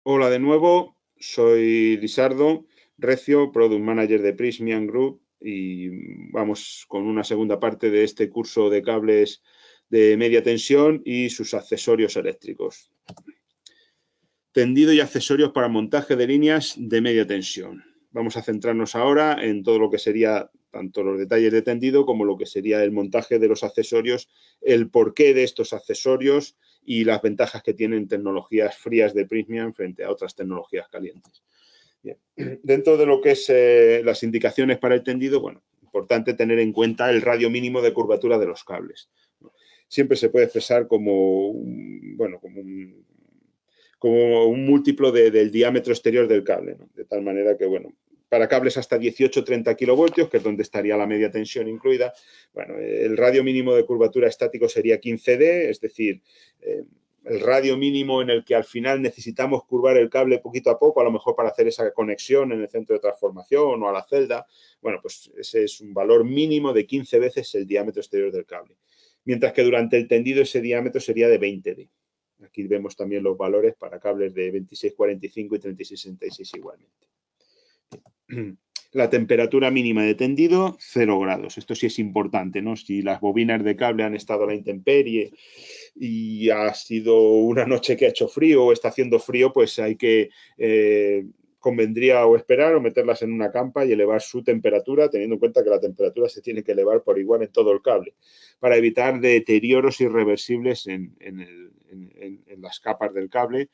Hola de nuevo, soy Lisardo Recio, Product Manager de Prismian Group y vamos con una segunda parte de este curso de cables de media tensión y sus accesorios eléctricos. Tendido y accesorios para montaje de líneas de media tensión. Vamos a centrarnos ahora en todo lo que sería tanto los detalles de tendido como lo que sería el montaje de los accesorios, el porqué de estos accesorios y las ventajas que tienen tecnologías frías de Prismian frente a otras tecnologías calientes. Bien. Dentro de lo que es las indicaciones para el tendido, bueno, importante tener en cuenta el radio mínimo de curvatura de los cables. Siempre se puede expresar como, como un múltiplo del diámetro exterior del cable, ¿no? De tal manera que, bueno, para cables hasta 18-30 kilovoltios, que es donde estaría la media tensión incluida, bueno, el radio mínimo de curvatura estático sería 15D, es decir, el radio mínimo en el que al final necesitamos curvar el cable poquito a poco, a lo mejor para hacer esa conexión en el centro de transformación o a la celda. Bueno, pues ese es un valor mínimo de 15 veces el diámetro exterior del cable. Mientras que durante el tendido ese diámetro sería de 20D. Aquí vemos también los valores para cables de 2645 y 3666 igualmente. La temperatura mínima de tendido, 0 grados. Esto sí es importante, ¿no? Si las bobinas de cable han estado a la intemperie y ha sido una noche que ha hecho frío o está haciendo frío, pues hay que convendría o esperar o meterlas en una campa y elevar su temperatura, teniendo en cuenta que la temperatura se tiene que elevar por igual en todo el cable, para evitar deterioros irreversibles en las capas del cable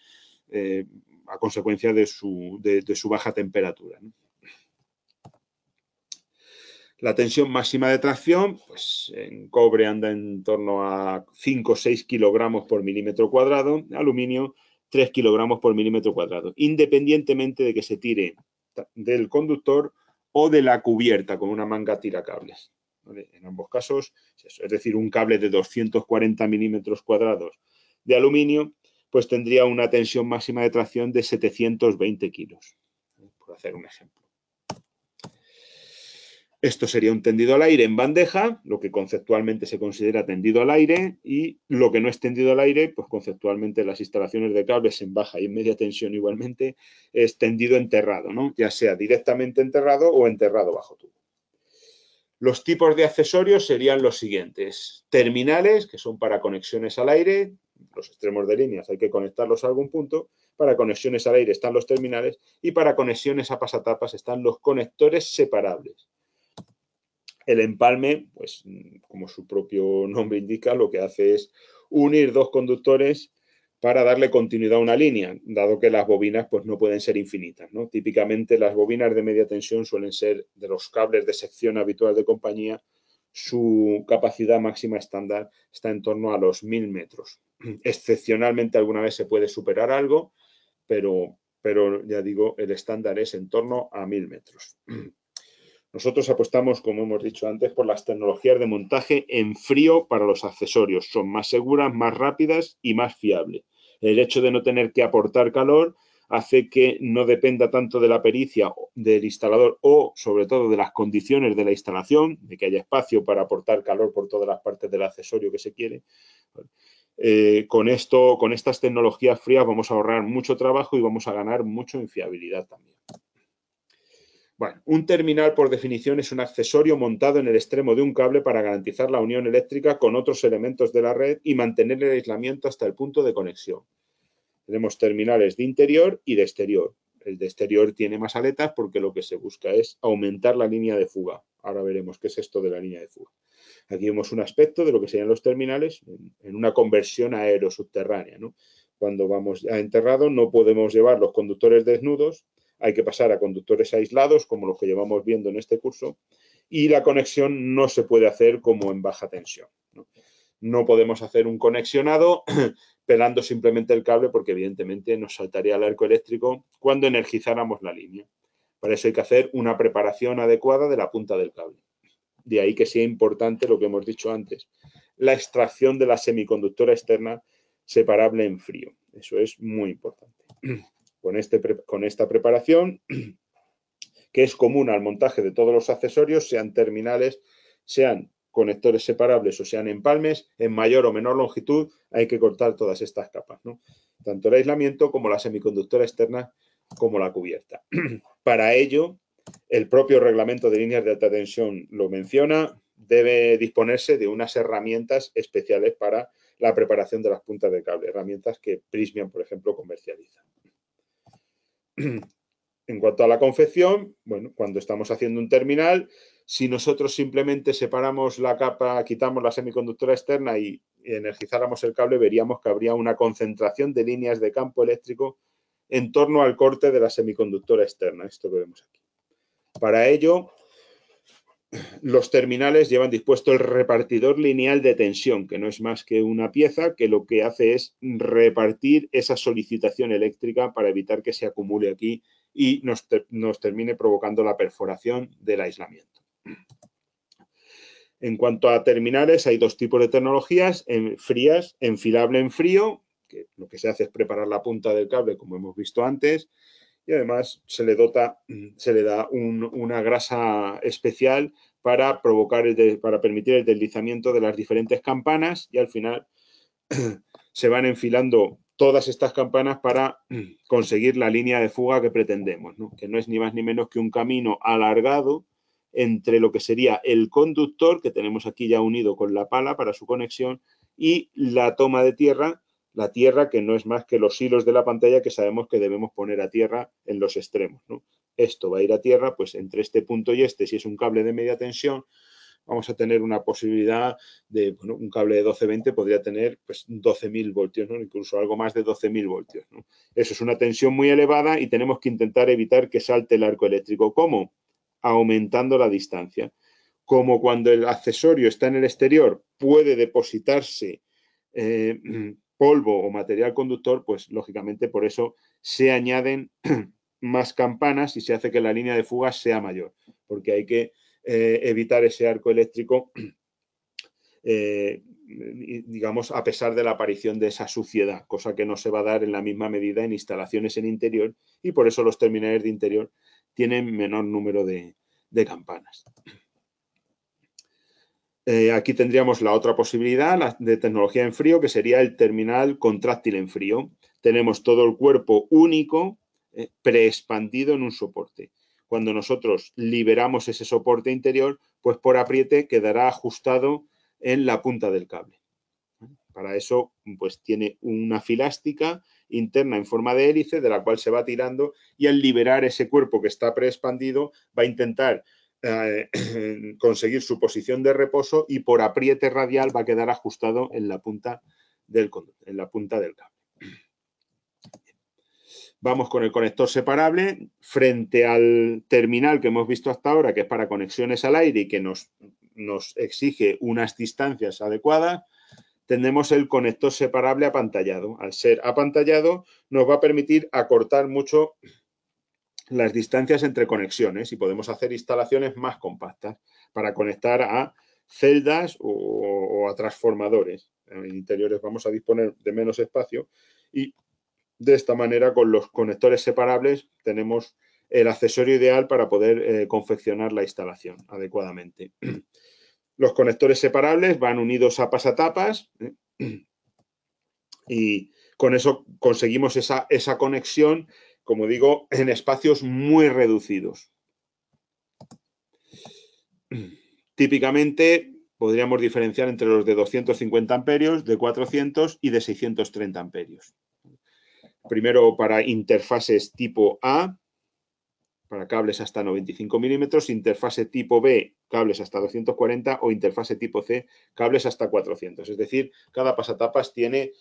a consecuencia de su baja temperatura, ¿no? La tensión máxima de tracción, pues en cobre anda en torno a 5 o 6 kilogramos por milímetro cuadrado, aluminio 3 kilogramos por milímetro cuadrado, independientemente de que se tire del conductor o de la cubierta con una manga tiracables. ¿Vale? En ambos casos, es decir, un cable de 240 milímetros cuadrados de aluminio, pues tendría una tensión máxima de tracción de 720 kilos, por hacer un ejemplo. Esto sería un tendido al aire en bandeja, lo que conceptualmente se considera tendido al aire, y lo que no es tendido al aire, pues conceptualmente las instalaciones de cables en baja y en media tensión igualmente, es tendido enterrado, ¿no? Ya sea directamente enterrado o enterrado bajo tubo. Los tipos de accesorios serían los siguientes. Terminales, que son para conexiones al aire, los extremos de líneas hay que conectarlos a algún punto. Para conexiones al aire están los terminales y para conexiones a pasatapas están los conectores separables. El empalme, pues como su propio nombre indica, lo que hace es unir dos conductores para darle continuidad a una línea, dado que las bobinas pues, no pueden ser infinitas, ¿no? Típicamente las bobinas de media tensión suelen ser de los cables de sección habitual de compañía, su capacidad máxima estándar está en torno a los 1000 metros. Excepcionalmente alguna vez se puede superar algo, pero ya digo, el estándar es en torno a 1000 metros. Nosotros apostamos, como hemos dicho antes, por las tecnologías de montaje en frío para los accesorios. Son más seguras, más rápidas y más fiables. El hecho de no tener que aportar calor hace que no dependa tanto de la pericia del instalador o, sobre todo, de las condiciones de la instalación, de que haya espacio para aportar calor por todas las partes del accesorio que se quiere. Con estas tecnologías frías vamos a ahorrar mucho trabajo y vamos a ganar mucho en fiabilidad también. Bueno, un terminal por definición es un accesorio montado en el extremo de un cable para garantizar la unión eléctrica con otros elementos de la red y mantener el aislamiento hasta el punto de conexión. Tenemos terminales de interior y de exterior. El de exterior tiene más aletas porque lo que se busca es aumentar la línea de fuga. Ahora veremos qué es esto de la línea de fuga. Aquí vemos un aspecto de lo que serían los terminales en una conversión aerosubterránea, ¿no? Cuando vamos a enterrado no podemos llevar los conductores desnudos, hay que pasar a conductores aislados, como los que llevamos viendo en este curso, y la conexión no se puede hacer como en baja tensión, ¿no? No podemos hacer un conexionado pelando simplemente el cable porque evidentemente nos saltaría el arco eléctrico cuando energizáramos la línea. Para eso hay que hacer una preparación adecuada de la punta del cable. De ahí que sea importante lo que hemos dicho antes, la extracción de la semiconductora externa separable en frío. Eso es muy importante. Con esta preparación, que es común al montaje de todos los accesorios, sean terminales, sean conectores separables o sean empalmes, en mayor o menor longitud hay que cortar todas estas capas, ¿no? Tanto el aislamiento como la semiconductora externa como la cubierta. Para ello, el propio reglamento de líneas de alta tensión lo menciona, debe disponerse de unas herramientas especiales para la preparación de las puntas de cable, herramientas que Prysmian, por ejemplo, comercializa. En cuanto a la confección, bueno, cuando estamos haciendo un terminal, si nosotros simplemente separamos la capa, quitamos la semiconductora externa y energizáramos el cable, veríamos que habría una concentración de líneas de campo eléctrico en torno al corte de la semiconductora externa, esto que vemos aquí. Para ello, los terminales llevan dispuesto el repartidor lineal de tensión, que no es más que una pieza que lo que hace es repartir esa solicitación eléctrica para evitar que se acumule aquí y nos termine provocando la perforación del aislamiento. En cuanto a terminales, hay dos tipos de tecnologías, frías, enfilable en frío, que lo que se hace es preparar la punta del cable, como hemos visto antes, y además se le da una grasa especial para permitir el deslizamiento de las diferentes campanas y al final se van enfilando todas estas campanas para conseguir la línea de fuga que pretendemos, ¿no? Que no es ni más ni menos que un camino alargado entre lo que sería el conductor, que tenemos aquí ya unido con la pala para su conexión, y la toma de tierra, la tierra que no es más que los hilos de la pantalla que sabemos que debemos poner a tierra en los extremos, ¿no? Esto va a ir a tierra, pues entre este punto y este, si es un cable de media tensión, vamos a tener una posibilidad de, bueno, un cable de 12-20 podría tener pues 12.000 voltios, ¿no? Incluso algo más de 12.000 voltios, ¿no? Eso es una tensión muy elevada y tenemos que intentar evitar que salte el arco eléctrico. ¿Cómo? Aumentando la distancia. Como cuando el accesorio está en el exterior, puede depositarse polvo o material conductor, pues lógicamente por eso se añaden más campanas y se hace que la línea de fuga sea mayor, porque hay que evitar ese arco eléctrico, digamos, a pesar de la aparición de esa suciedad, cosa que no se va a dar en la misma medida en instalaciones en interior y por eso los terminales de interior tienen menor número de campanas. Aquí tendríamos la otra posibilidad de tecnología en frío, que sería el terminal contráctil en frío. Tenemos todo el cuerpo único, preexpandido en un soporte. Cuando nosotros liberamos ese soporte interior, pues por apriete quedará ajustado en la punta del cable. Para eso, pues tiene una filástica interna en forma de hélice de la cual se va tirando y al liberar ese cuerpo que está preexpandido va a intentar conseguir su posición de reposo y por apriete radial va a quedar ajustado en la punta del cable. Vamos con el conector separable frente al terminal que hemos visto hasta ahora, que es para conexiones al aire y que nos exige unas distancias adecuadas. Tenemos el conector separable apantallado. Al ser apantallado nos va a permitir acortar mucho las distancias entre conexiones y podemos hacer instalaciones más compactas para conectar a celdas o a transformadores. En interiores vamos a disponer de menos espacio y de esta manera con los conectores separables tenemos el accesorio ideal para poder confeccionar la instalación adecuadamente. Los conectores separables van unidos a pasatapas y con eso conseguimos esa conexión, como digo, en espacios muy reducidos. Típicamente podríamos diferenciar entre los de 250 amperios, de 400 y de 630 amperios. Primero para interfaces tipo A, para cables hasta 95 milímetros, interfase tipo B, cables hasta 240 o interfase tipo C, cables hasta 400. Es decir, cada pasatapas tiene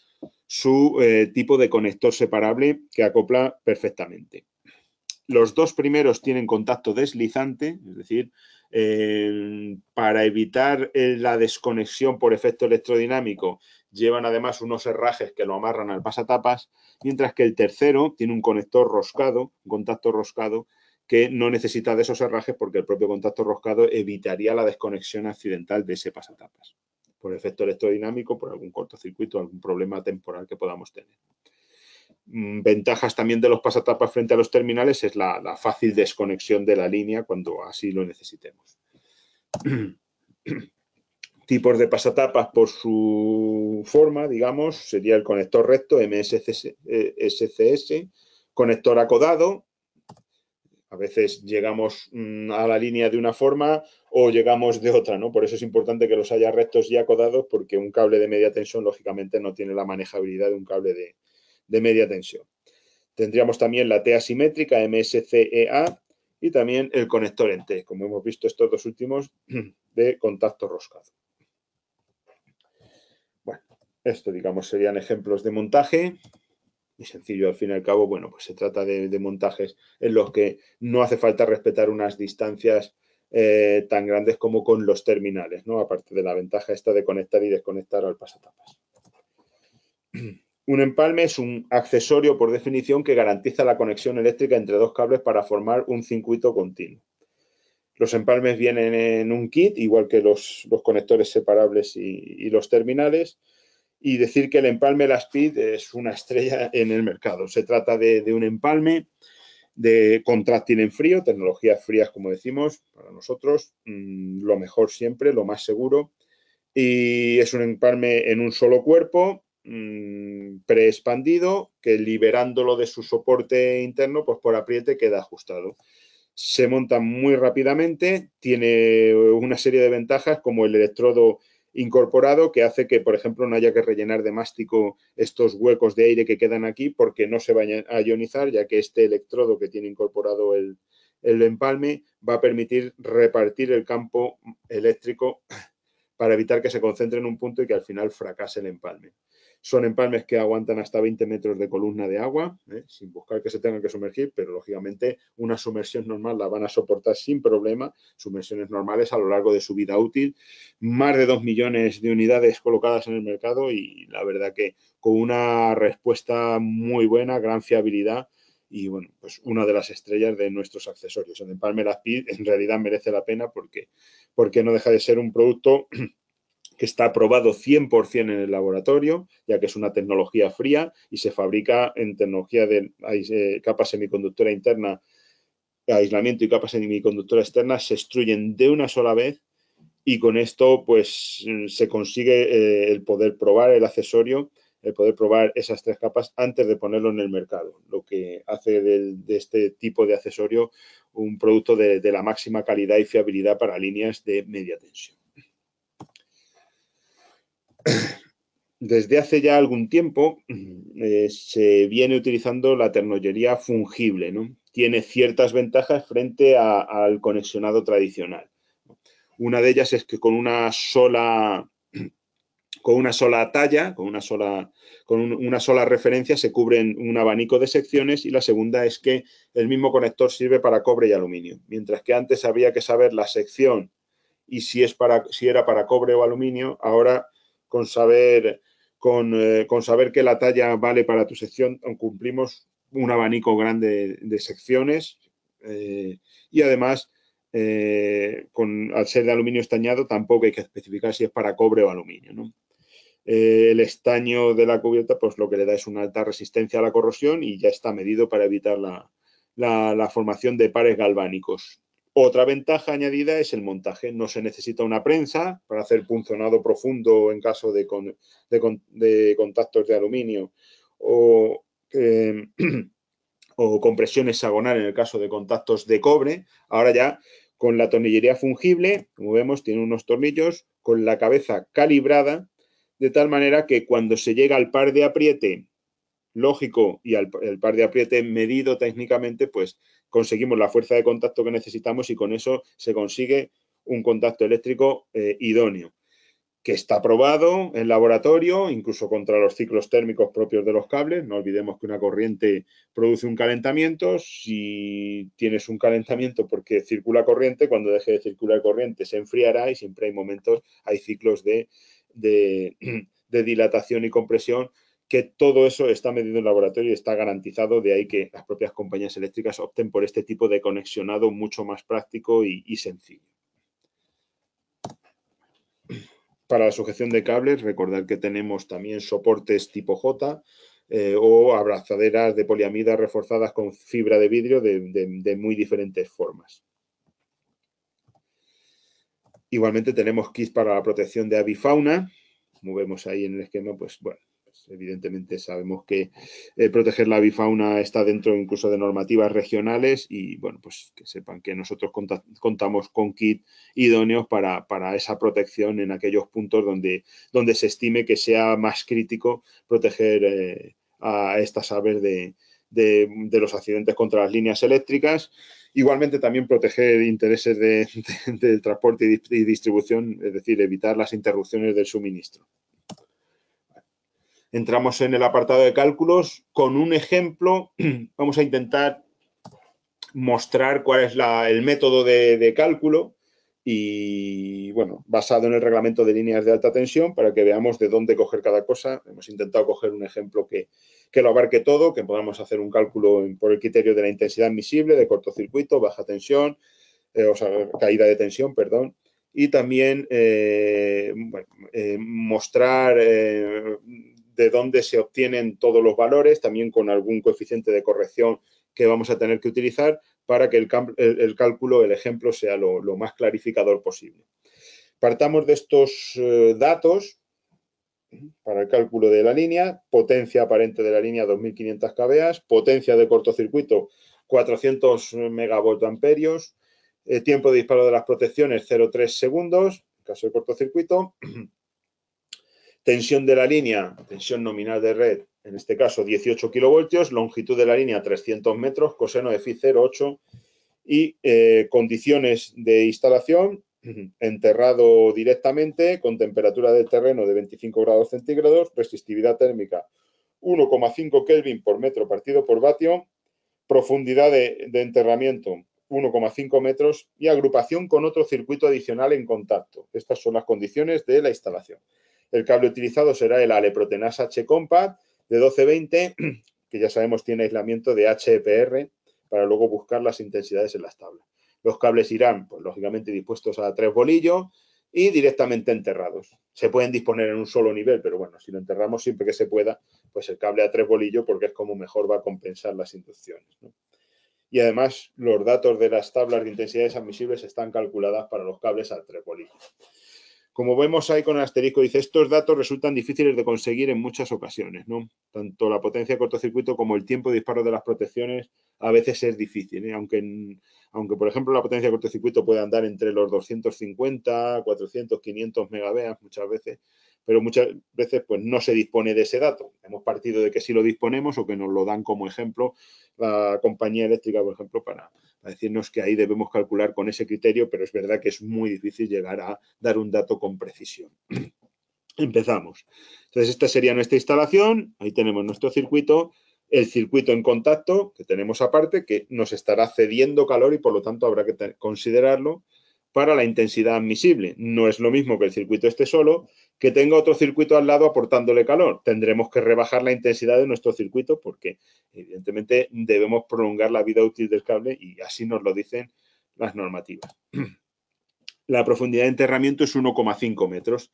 su tipo de conector separable que acopla perfectamente. Los dos primeros tienen contacto deslizante, es decir, para evitar la desconexión por efecto electrodinámico, llevan además unos herrajes que lo amarran al pasatapas, mientras que el tercero tiene un conector roscado, un contacto roscado, que no necesita de esos herrajes porque el propio contacto roscado evitaría la desconexión accidental de ese pasatapas, por efecto electrodinámico, por algún cortocircuito, algún problema temporal que podamos tener. Ventajas también de los pasatapas frente a los terminales es la fácil desconexión de la línea cuando así lo necesitemos. tipos de pasatapas por su forma, digamos, sería el conector recto, MSCS, conector acodado. A veces llegamos a la línea de una forma o llegamos de otra, ¿no? Por eso es importante que los haya rectos y acodados, porque un cable de media tensión, lógicamente, no tiene la manejabilidad de un cable de media tensión. Tendríamos también la T asimétrica, MSCEA, y también el conector en T, como hemos visto estos dos últimos, de contacto roscado. Bueno, esto, digamos, serían ejemplos de montaje. Y sencillo, al fin y al cabo, bueno, pues se trata de montajes en los que no hace falta respetar unas distancias tan grandes como con los terminales, ¿no? Aparte de la ventaja esta de conectar y desconectar al pasatapas. Un empalme es un accesorio, por definición, que garantiza la conexión eléctrica entre dos cables para formar un circuito continuo. Los empalmes vienen en un kit, igual que los conectores separables y los terminales. Y decir que el empalme Laspid es una estrella en el mercado. Se trata de un empalme de contráctil en frío, tecnologías frías, como decimos, para nosotros, lo mejor siempre, lo más seguro. Y es un empalme en un solo cuerpo, preexpandido, que liberándolo de su soporte interno, pues por apriete queda ajustado. Se monta muy rápidamente, tiene una serie de ventajas como el electrodo incorporado que hace que, por ejemplo, no haya que rellenar de mástico estos huecos de aire que quedan aquí porque no se vayan a ionizar, ya que este electrodo que tiene incorporado el empalme va a permitir repartir el campo eléctrico para evitar que se concentre en un punto y que al final fracase el empalme. Son empalmes que aguantan hasta 20 metros de columna de agua, sin buscar que se tengan que sumergir, pero lógicamente una sumersión normal la van a soportar sin problema, sumersiones normales a lo largo de su vida útil, más de 2 millones de unidades colocadas en el mercado y la verdad que con una respuesta muy buena, gran fiabilidad y bueno, pues una de las estrellas de nuestros accesorios. El empalme Laspid en realidad merece la pena porque no deja de ser un producto que está aprobado 100% en el laboratorio, ya que es una tecnología fría y se fabrica en tecnología de capa semiconductora interna, aislamiento y capa semiconductora externa, se extruyen de una sola vez y con esto pues se consigue el poder probar el accesorio, el poder probar esas tres capas antes de ponerlo en el mercado, lo que hace de este tipo de accesorio un producto de la máxima calidad y fiabilidad para líneas de media tensión. Desde hace ya algún tiempo se viene utilizando la ternollería fungible, ¿no? Tiene ciertas ventajas frente al conexionado tradicional. Una de ellas es que con una sola talla, con una sola referencia se cubren un abanico de secciones y la segunda es que el mismo conector sirve para cobre y aluminio. Mientras que antes había que saber la sección y si era para cobre o aluminio, ahora con saber que la talla vale para tu sección, cumplimos un abanico grande de secciones y además, al ser de aluminio estañado, tampoco hay que especificar si es para cobre o aluminio, ¿no? El estaño de la cubierta, pues lo que le da es una alta resistencia a la corrosión y ya está medido para evitar la formación de pares galvánicos. Otra ventaja añadida es el montaje. No se necesita una prensa para hacer punzonado profundo en caso de contactos de aluminio o compresión hexagonal en el caso de contactos de cobre. Ahora ya con la tornillería fungible, como vemos, tiene unos tornillos con la cabeza calibrada de tal manera que cuando se llega al par de apriete lógico y el par de apriete medido técnicamente, pues conseguimos la fuerza de contacto que necesitamos y con eso se consigue un contacto eléctrico idóneo, que está probado en laboratorio, incluso contra los ciclos térmicos propios de los cables. No olvidemos que una corriente produce un calentamiento. Si tienes un calentamiento porque circula corriente, cuando deje de circular corriente se enfriará y siempre hay momentos, hay ciclos de dilatación y compresión, que todo eso está medido en laboratorio y está garantizado, de ahí que las propias compañías eléctricas opten por este tipo de conexionado mucho más práctico y sencillo. Para la sujeción de cables, recordar que tenemos también soportes tipo J o abrazaderas de poliamida reforzadas con fibra de vidrio de muy diferentes formas. Igualmente tenemos kits para la protección de avifauna. Como vemos ahí en el esquema, pues bueno, pues evidentemente sabemos que proteger la avifauna está dentro incluso de normativas regionales y bueno, pues que sepan que nosotros contamos con kits idóneos para esa protección en aquellos puntos donde se estime que sea más crítico proteger a estas aves de los accidentes contra las líneas eléctricas. Igualmente también proteger intereses de transporte y distribución, es decir, evitar las interrupciones del suministro. Entramos en el apartado de cálculos. Con un ejemplo vamos a intentar mostrar cuál es el método de cálculo y, bueno, basado en el reglamento de líneas de alta tensión para que veamos de dónde coger cada cosa. Hemos intentado coger un ejemplo que lo abarque todo, que podamos hacer un cálculo por el criterio de la intensidad admisible, de cortocircuito, baja tensión, o sea, caída de tensión, perdón, y también mostrar de dónde se obtienen todos los valores, también con algún coeficiente de corrección que vamos a tener que utilizar para que el cálculo, el ejemplo, sea lo más clarificador posible. Partamos de estos datos para el cálculo de la línea, potencia aparente de la línea 2500 kVA, potencia de cortocircuito 400 megavoltamperios, tiempo de disparo de las protecciones 0,3 segundos, en caso de cortocircuito, tensión de la línea, tensión nominal de red, en este caso 18 kilovoltios, longitud de la línea 300 metros, coseno de phi 0,8 y condiciones de instalación, enterrado directamente con temperatura del terreno de 25 grados centígrados, resistividad térmica 1,5 Kelvin por metro partido por vatio, profundidad de enterramiento 1,5 metros y agrupación con otro circuito adicional en contacto. Estas son las condiciones de la instalación. El cable utilizado será el Aleprotenas H-Compact de 1220, que ya sabemos tiene aislamiento de HEPR, para luego buscar las intensidades en las tablas. Los cables irán, pues, lógicamente, dispuestos a 3 bolillos y directamente enterrados. Se pueden disponer en un solo nivel, pero bueno, si lo enterramos siempre que se pueda, pues el cable a 3 bolillos, porque es como mejor va a compensar las inducciones, ¿no? Y además, los datos de las tablas de intensidades admisibles están calculadas para los cables a 3 bolillos. Como vemos ahí con el asterisco, dice, estos datos resultan difíciles de conseguir en muchas ocasiones, ¿no? Tanto la potencia de cortocircuito como el tiempo de disparo de las protecciones a veces es difícil, ¿eh? Aunque, por ejemplo, la potencia de cortocircuito puede andar entre los 250, 400, 500 megaveas muchas veces, pero muchas veces pues no se dispone de ese dato. Hemos partido de que sí lo disponemos o que nos lo dan como ejemplo la compañía eléctrica, por ejemplo, para decirnos que ahí debemos calcular con ese criterio, pero es verdad que es muy difícil llegar a dar un dato con precisión. Empezamos. Entonces, esta sería nuestra instalación. Ahí tenemos nuestro circuito. El circuito en contacto, que tenemos aparte, que nos estará cediendo calor y por lo tanto habrá que considerarlo para la intensidad admisible. No es lo mismo que el circuito esté solo, que tenga otro circuito al lado aportándole calor. Tendremos que rebajar la intensidad de nuestro circuito porque, evidentemente, debemos prolongar la vida útil del cable y así nos lo dicen las normativas. La profundidad de enterramiento es 1,5 metros.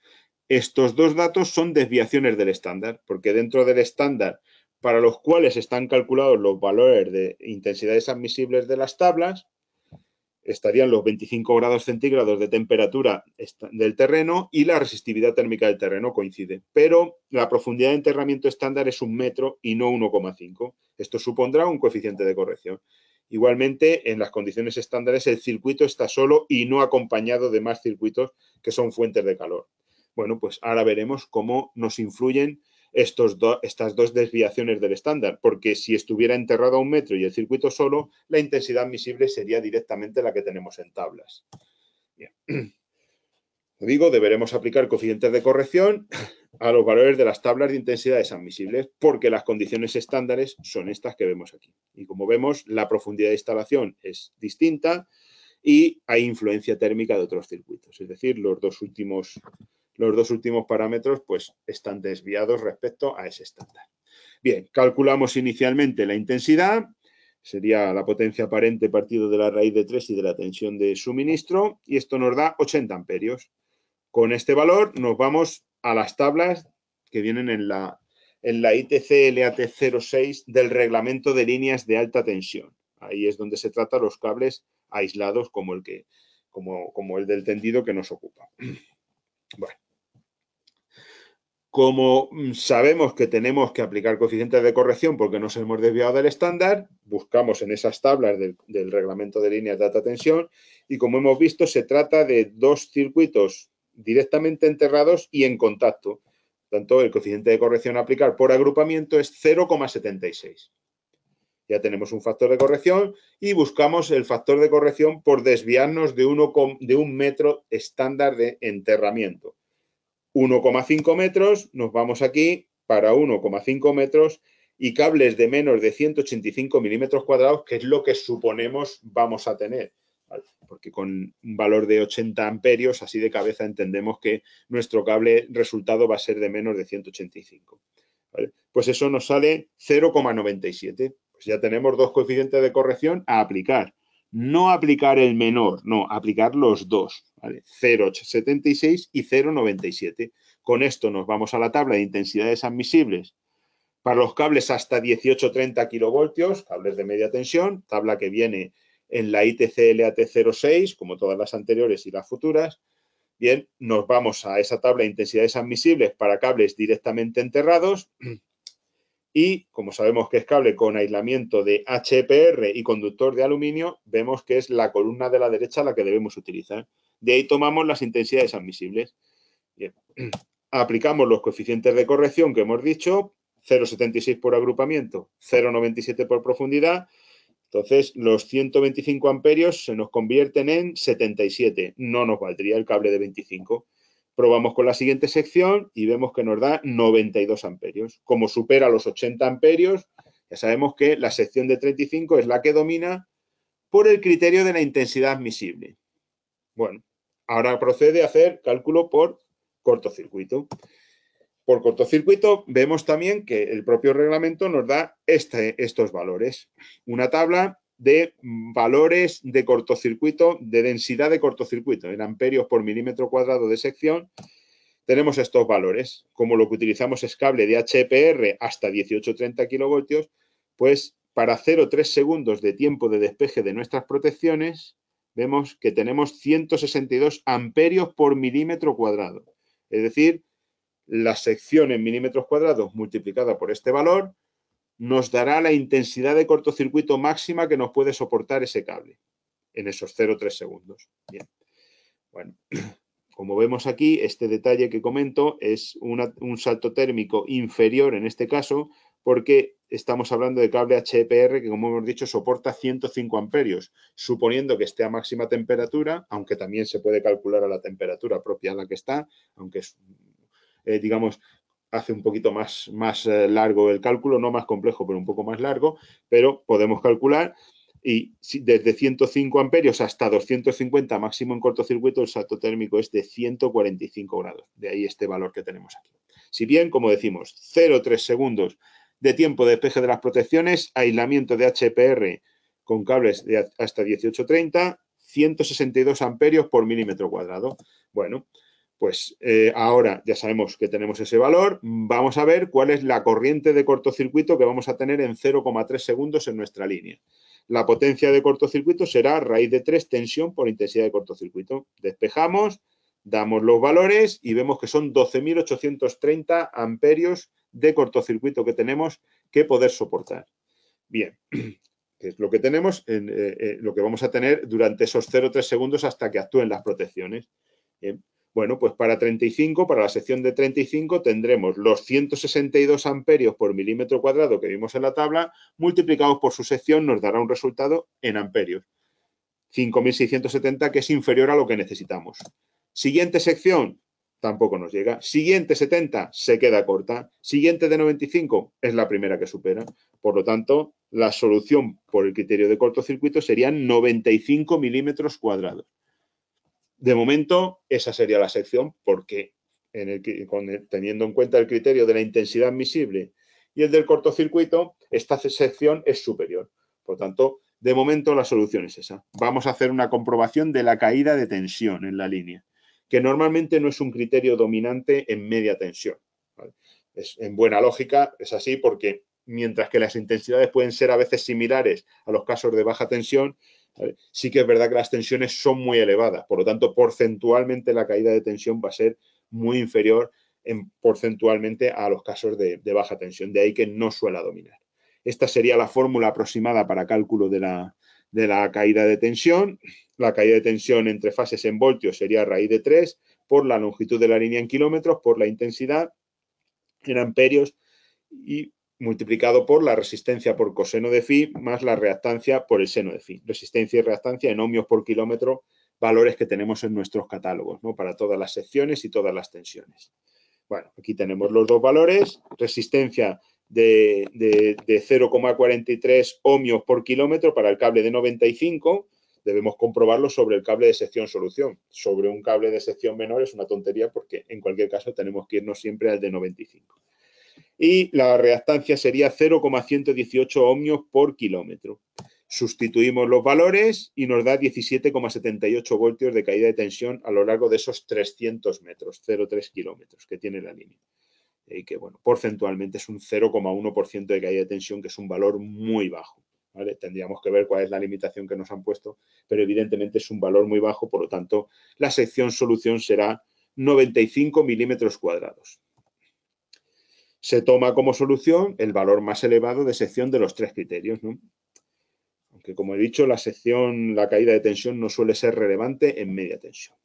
Estos dos datos son desviaciones del estándar, porque dentro del estándar para los cuales están calculados los valores de intensidades admisibles de las tablas, estarían los 25 grados centígrados de temperatura del terreno y la resistividad térmica del terreno coincide. Pero la profundidad de enterramiento estándar es 1 metro y no 1,5. Esto supondrá un coeficiente de corrección. Igualmente, en las condiciones estándares, el circuito está solo y no acompañado de más circuitos que son fuentes de calor. Bueno, pues ahora veremos cómo nos influyen estas dos desviaciones del estándar, porque si estuviera enterrado a 1 metro y el circuito solo, la intensidad admisible sería directamente la que tenemos en tablas. Bien. Digo, deberemos aplicar coeficientes de corrección a los valores de las tablas de intensidades admisibles, porque las condiciones estándares son estas que vemos aquí. Y como vemos, la profundidad de instalación es distinta y hay influencia térmica de otros circuitos. Es decir, los dos últimos parámetros pues, están desviados respecto a ese estándar. Bien, calculamos inicialmente la intensidad, sería la potencia aparente partido de la raíz de 3 y de la tensión de suministro, y esto nos da 80 amperios. Con este valor nos vamos a las tablas que vienen en la ITC LAT 06 del reglamento de líneas de alta tensión. Ahí es donde se trata los cables aislados como el que como el del tendido que nos ocupa. Bueno. Como sabemos que tenemos que aplicar coeficientes de corrección porque nos hemos desviado del estándar, buscamos en esas tablas del reglamento de líneas de alta tensión y como hemos visto se trata de dos circuitos directamente enterrados y en contacto. Por tanto, el coeficiente de corrección a aplicar por agrupamiento es 0,76. Ya tenemos un factor de corrección y buscamos el factor de corrección por desviarnos de un metro estándar de enterramiento. 1,5 metros, nos vamos aquí para 1,5 metros y cables de menos de 185 milímetros cuadrados, que es lo que suponemos vamos a tener. ¿Vale? Porque con un valor de 80 amperios, así de cabeza, entendemos que nuestro cable resultado va a ser de menos de 185. ¿Vale? Pues eso nos sale 0,97. Pues ya tenemos dos coeficientes de corrección a aplicar. No aplicar el menor, no, aplicar los dos, ¿vale? 0,76 y 0,97. Con esto nos vamos a la tabla de intensidades admisibles para los cables hasta 18-30 kilovoltios, cables de media tensión, tabla que viene en la ITC LAT 06, como todas las anteriores y las futuras. Bien, nos vamos a esa tabla de intensidades admisibles para cables directamente enterrados. Y como sabemos que es cable con aislamiento de HPR y conductor de aluminio, vemos que es la columna de la derecha la que debemos utilizar. De ahí tomamos las intensidades admisibles. Bien. Aplicamos los coeficientes de corrección que hemos dicho, 0,76 por agrupamiento, 0,97 por profundidad. Entonces, los 125 amperios se nos convierten en 77. No nos valdría el cable de 25. Probamos con la siguiente sección y vemos que nos da 92 amperios. Como supera los 80 amperios, ya sabemos que la sección de 35 es la que domina por el criterio de la intensidad admisible. Bueno, ahora procede a hacer cálculo por cortocircuito. Por cortocircuito vemos también que el propio reglamento nos da estos valores. Una tabla de valores de cortocircuito, de densidad de cortocircuito, en amperios por milímetro cuadrado de sección. Tenemos estos valores. Como lo que utilizamos es cable de HPR hasta 18-30 kilovoltios, pues para 0,3 segundos de tiempo de despeje de nuestras protecciones, vemos que tenemos 162 amperios por milímetro cuadrado. Es decir, la sección en milímetros cuadrados multiplicada por este valor nos dará la intensidad de cortocircuito máxima que nos puede soportar ese cable en esos 0,3 segundos. Bien. Bueno, como vemos aquí, este detalle que comento es un salto térmico inferior en este caso porque estamos hablando de cable HPR que, como hemos dicho, soporta 105 amperios, suponiendo que esté a máxima temperatura, aunque también se puede calcular a la temperatura propia en la que está, aunque es digamos, hace un poquito más largo el cálculo, no más complejo, pero un poco más largo, pero podemos calcular y desde 105 amperios hasta 250 máximo en cortocircuito, el salto térmico es de 145 grados. De ahí este valor que tenemos aquí. Si bien, como decimos, 0,3 segundos de tiempo de despeje de las protecciones, aislamiento de HPR con cables de hasta 18-30, 162 amperios por milímetro cuadrado. Bueno, pues ahora ya sabemos que tenemos ese valor. Vamos a ver cuál es la corriente de cortocircuito que vamos a tener en 0,3 segundos en nuestra línea. La potencia de cortocircuito será raíz de 3 tensión por intensidad de cortocircuito. Despejamos, damos los valores y vemos que son 12.830 amperios de cortocircuito que tenemos que poder soportar. Bien, que es lo que tenemos, lo que vamos a tener durante esos 0,3 segundos hasta que actúen las protecciones. Bien. Bueno, pues para 35, para la sección de 35, tendremos los 162 amperios por milímetro cuadrado que vimos en la tabla, multiplicados por su sección, nos dará un resultado en amperios. 5.670, que es inferior a lo que necesitamos. Siguiente sección, tampoco nos llega. Siguiente 70, se queda corta. Siguiente de 95, es la primera que supera. Por lo tanto, la solución por el criterio de cortocircuito serían 95 milímetros cuadrados. De momento, esa sería la sección porque teniendo en cuenta el criterio de la intensidad admisible y el del cortocircuito, esta sección es superior. Por lo tanto, de momento la solución es esa. Vamos a hacer una comprobación de la caída de tensión en la línea, que normalmente no es un criterio dominante en media tensión. ¿Vale? En buena lógica es así porque mientras que las intensidades pueden ser a veces similares a los casos de baja tensión, ¿vale? Sí que es verdad que las tensiones son muy elevadas, por lo tanto, porcentualmente la caída de tensión va a ser muy inferior porcentualmente a los casos de baja tensión, de ahí que no suela dominar. Esta sería la fórmula aproximada para cálculo de la caída de tensión. La caída de tensión entre fases en voltios sería raíz de 3 por la longitud de la línea en kilómetros, por la intensidad en amperios y multiplicado por la resistencia por coseno de phi más la reactancia por el seno de phi. Resistencia y reactancia en ohmios por kilómetro, valores que tenemos en nuestros catálogos, ¿no? Para todas las secciones y todas las tensiones. Bueno, aquí tenemos los dos valores. Resistencia de 0,43 ohmios por kilómetro para el cable de 95. Debemos comprobarlo sobre el cable de sección solución. Sobre un cable de sección menor es una tontería porque en cualquier caso tenemos que irnos siempre al de 95. Y la reactancia sería 0,118 ohmios por kilómetro. Sustituimos los valores y nos da 17,78 voltios de caída de tensión a lo largo de esos 300 metros, 0,3 kilómetros que tiene la línea. Y que, bueno, porcentualmente es un 0,1% de caída de tensión, que es un valor muy bajo. ¿Vale? Tendríamos que ver cuál es la limitación que nos han puesto, pero evidentemente es un valor muy bajo, por lo tanto, la sección solución será 95 milímetros cuadrados. Se toma como solución el valor más elevado de sección de los tres criterios, ¿no? Aunque, como he dicho, la caída de tensión no suele ser relevante en media tensión.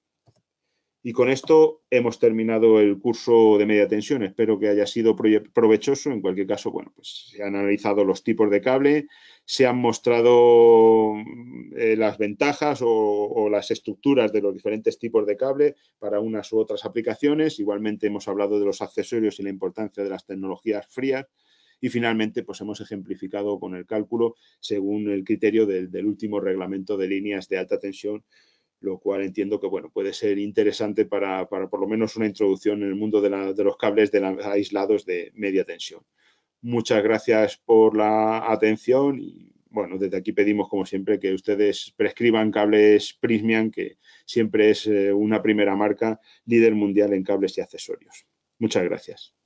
Y con esto hemos terminado el curso de media tensión. Espero que haya sido provechoso. En cualquier caso, bueno, pues se han analizado los tipos de cable, se han mostrado las ventajas o las estructuras de los diferentes tipos de cable para unas u otras aplicaciones. Igualmente hemos hablado de los accesorios y la importancia de las tecnologías frías. Y finalmente, pues hemos ejemplificado con el cálculo según el criterio del último reglamento de líneas de alta tensión, lo cual entiendo que, bueno, puede ser interesante para por lo menos una introducción en el mundo de los cables aislados de media tensión. Muchas gracias por la atención y, bueno, desde aquí pedimos, como siempre, que ustedes prescriban cables Prysmian, que siempre es una primera marca líder mundial en cables y accesorios. Muchas gracias.